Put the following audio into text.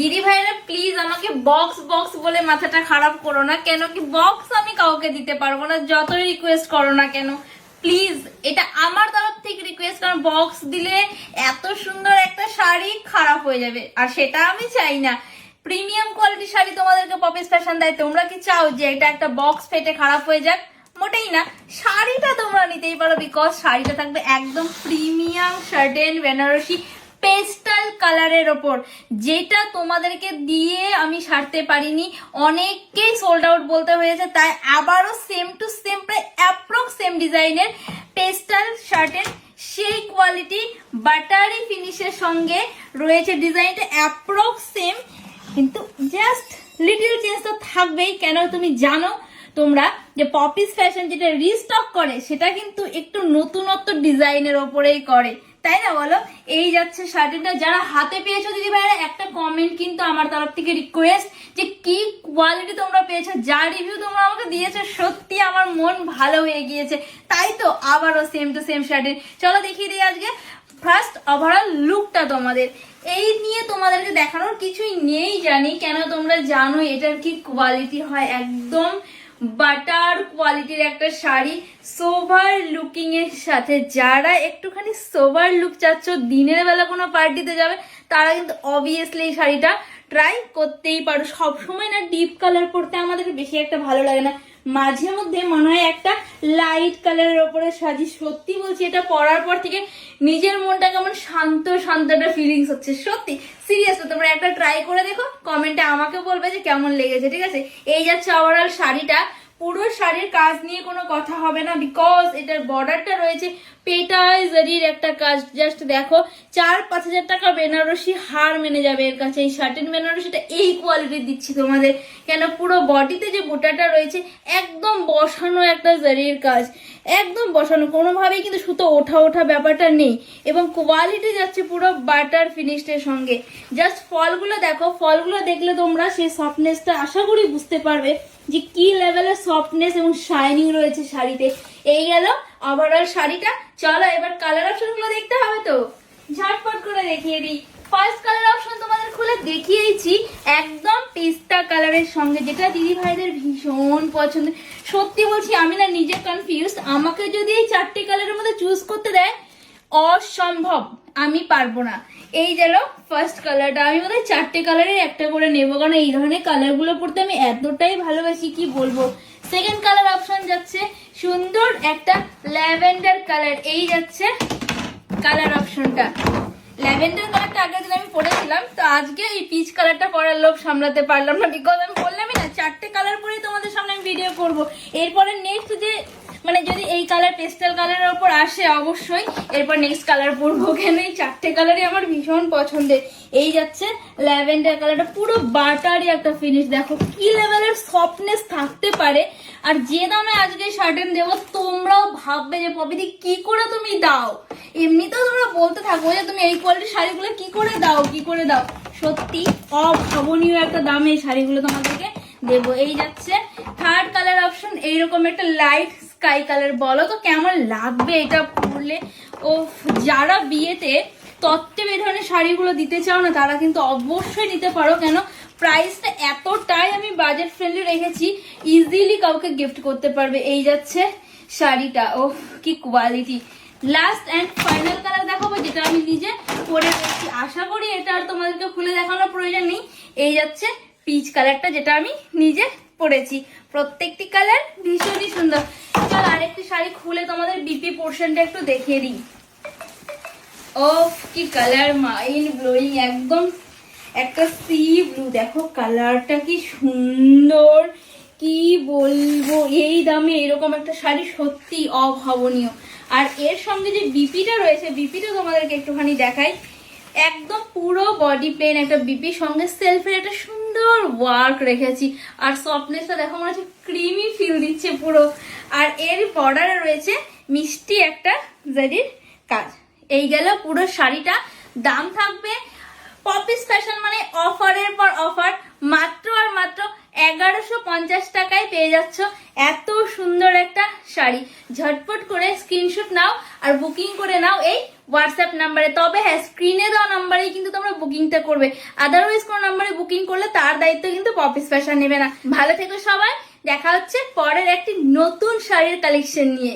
দিদি ভাইরা প্লিজ আমাকে বক্স বক্স বলে মাথাটা খারাপ করো না, কেন কি বক্স আমি কাউকে দিতে পারবো না, যতই রিকোয়েস্ট করো না কেন। প্লিজ এটা আমার তরফ থেকে রিকোয়েস্ট, কারণ বক্স দিলে এত সুন্দর একটা শাড়ি খারাপ হয়ে যাবে, আর সেটা আমি চাই না। প্রিমিয়াম কোয়ালিটি শাড়ি তোমাদেরকে পপিস ফ্যাশন দেয়, তোমরা কি চাও যে এটা একটা বক্স ফেটে খারাপ হয়ে যাক? মোটেই না। শাড়িটা তোমরা নিতেই পারো, বিকজ শাড়িটা থাকবে একদম প্রিমিয়াম শার্টেন বেনারসি পেস্টাল কালারের ওপর, যেটা তোমাদেরকে দিয়ে আমি সারতে পারিনি, অনেককেই সোল্ড আউট বলতে হয়েছে। তাই আবারও সেম টু সেম প্রায় অ্যাপ্রক্স সেম ডিজাইনের পেস্টাল শার্টের সেই কোয়ালিটি বাটারি ফিনিশের সঙ্গে রয়েছে। ডিজাইনটা অ্যাপ্রক্স সেম, কিন্তু জাস্ট লিটল চেঞ্জ তো থাকবেই। কেন তুমি জানো তোমরা যে পপিস ফ্যাশন যেটা রিস্টক করে সেটা কিন্তু একটু নতুনত্ব ডিজাইনের ওপরেই করে, তাই না বলো? এই যাচ্ছে শাড়িটা, যারা হাতে পেয়েছো দিদি ভাইরা একটা কমেন্ট কিন্তু আমার তরফ থেকে রিকোয়েস্ট, যে কি কোয়ালিটি তোমরা পেয়েছো। যা রিভিউ তোমরা আমাকে দিয়েছো সত্যি আমার মন ভালো হয়ে গিয়েছে। তাই তো আবারও সেম টু সেম শাড়ি। চলো দেখিয়ে দিই আজকে ফার্স্ট ওভারঅল লুকটা তোমাদের। এই নিয়ে তোমাদেরকে দেখানোর কিছুই নেই জানি, কেন তোমরা জানো এটার কি কোয়ালিটি হয়। একদম বাটার কোয়ালিটির একটা শাড়ি সোভার লুকিং এর সাথে। যারা একটুখানি সোভার লুক চাচ্ছ, দিনের বেলা কোনো পার্টিতে যাবে, তারা কিন্তু অবভিয়াসলি এই শাড়িটা ট্রাই করতেই পারো। সবসময় না ডিপ কালার পরতে আমাদের বেশি একটা ভালো লাগে না, মাঝে মধ্যে মনে হয় একটা লাইট কালারের ওপরে সাজি। সত্যি বলছি, এটা পরার পর থেকে নিজের মনটা কেমন শান্ত শান্ত একটা ফিলিংস হচ্ছে। সত্যি সিরিয়াসলি তোমরা একটা ট্রাই করে দেখো, কমেন্টে আমাকে বলবে যে কেমন লেগেছে, ঠিক আছে? এই যাচ্ছে ওভারঅল শাড়িটা। পুরো শাড়ির কাজ নিয়ে কোনো কথা হবে না, বিকজ এটার বর্ডারটা রয়েছে পেটাই জরির একটা কাজ। জাস্ট দেখো, 4-5 হাজার টাকা বেনারসি হার মেনে যাবে এর কাছে। এই শার্টের বেনারসিটা এই কোয়ালিটির দিচ্ছি তোমাদের, কেন পুরো বডিতে যে বুটাটা রয়েছে একদম বসানো একটা জরির কাজ, একদম বসানো, কোনোভাবেই কিন্তু সুতো ওঠা ওঠা ব্যাপারটা নেই। এবং কোয়ালিটি যাচ্ছে পুরো বাটার ফিনিশের সঙ্গে। জাস্ট ফলগুলো দেখো, ফলগুলো দেখলে তোমরা সেই সফটনেসটা আশা করি বুঝতে পারবে যে কি লেভেলের সফটনেস এবং শাইনিং রয়েছে শাড়িতে। এই গেল ওভারঅল শাড়িটা। চলো এবার কালার অপশন গুলো দেখতে হবে, তো ঝটপট করে দেখিয়ে দিই। ফার্স্ট কালার অপশন তোমাদের খুলে দেখিয়েছি, একদম পিস্তা কালারের সঙ্গে, যেটা দিদি ভাইদের ভীষণ পছন্দ। সত্যি বলছি আমি না নিজে কনফিউজ, আমাকে যদি এই 4টে কালারের মধ্যে চুজ করতে দেয় অসম্ভব, আমি পারবো না। এই গেল ফার্স্ট কালারটা, আমি বোধহয় 4টে কালারের একটা করে নেবো, কারণ এই ধরনের কালারগুলো পড়তে আমি এতটাই ভালোবাসি কি বলবো। সেকেন্ড কালার অপশন যাচ্ছে সুন্দর একটা ল্যাভেন্ডার কালার। এই যাচ্ছে কালার অপশনটা, ল্যাভেন্ডার কালারটা আগের দিন আমি পরেছিলাম, তো আজকে এই পিচ কালারটা পরার লোভ সামলাতে পারলাম না, বিকজ আমি বললামই না 4টে কালার পরেই তোমাদের সামনে আমি ভিডিও করবো। এরপরে নেক্সট যে মানে যদি এই কালার পেস্টাল কালারের ওপর আসে অবশ্যই এরপর নেক্সট কালার পরবো, কেন এই 4টে কালারই আমার ভীষণ পছন্দের। এই যাচ্ছে ল্যাভেন্ডার কালারটা, পুরো বাটারি একটা ফিনিশ, দেখো কি লেভেলের সফটনেস থাকতে পারে। আর যে দামে আজকে শার্টেন দেবো, তোমরাও ভাববে যে পপিদি কি করে তুমি দাও। এমনিতেও তোমরা বলতে থাকো যে তুমি এই কোয়ালিটির শাড়িগুলো কি করে দাও কি করে দাও, সত্যি অভাবনীয় একটা দামে এই শাড়িগুলো তোমাদেরকে দেবো। এই যাচ্ছে থার্ড কালার অপশন, এইরকম একটা লাইট স্কাই কালার। বলো তো কেমন লাগবে এটা পরলে। ও যারা বিয়েতে তত্ত্বে এই ধরনের শাড়িগুলো দিতে চাও না, তারা কিন্তু অবশ্যই নিতে পারো, কেন প্রাইসটা এতটাই আমি বাজেট ফ্রেন্ডলি রেখেছি, ইজিলি কাউকে গিফট করতে পারবে। এই যাচ্ছে শাড়িটা, ও কি quality. Last and final colour দেখাবো, যেটা আমি নিজে পরে রেখেছি, আশা করি এটা আর তোমাদেরকে খুলে দেখানোর প্রয়োজন নেই। এই যাচ্ছে পিচ কালারটা, যেটা আমি নিজে পরেছি। প্রত্যেকটি কালার ভীষণই সুন্দর। চল আরেকটি শাড়ি খুলে তোমাদের বিপি পোর্শনটা একটু দেখিয়ে দিই। ও কি কালার, মাইন্ড ব্লোয়িং, একদম একটা সি ব্লু। দেখো কালারটা কি সুন্দর, কি বলবো। এই দামে এরকম একটা শাড়ি সত্যি অভাবনীয়। আর এর সঙ্গে যে বিপিটা রয়েছে, বিপিটা তোমাদেরকে একটুখানি দেখাই। একদম পুরো বডি প্লেন একটা বিপি, সঙ্গে সেলফের একটা সুন্দর ওয়ার্ক রেখেছি। আর সফটনেসটা দেখো মনে হচ্ছে ক্রিমি ফিল দিচ্ছে পুরো। আর এর বর্ডারে রয়েছে মিষ্টি একটা জারির কাজ। এই গেল পুরো শাড়িটা। দাম থাকবে পপিস ফ্যাশন মানে অফারের পর অফার, মাত্র আর মাত্র 1150 টাকায় পেয়ে যাচ্ছ এত সুন্দর একটা শাড়ি। ঝটপট করে স্ক্রিনশট নাও আর বুকিং করে নাও এই হোয়াটসঅ্যাপ নাম্বারে। তবে হ্যাঁ, স্ক্রিনে দেওয়া নাম্বারেই কিন্তু তোমরা বুকিংটা করবে। হবে, আদারওয়াইজ কোনো নাম্বারে বুকিং করলে তার দায়িত্ব কিন্তু পপিস ফ্যাশন নেবে না। ভালো থেকো সবাই, দেখা হচ্ছে পরের একটি নতুন শাড়ির কালেকশন নিয়ে।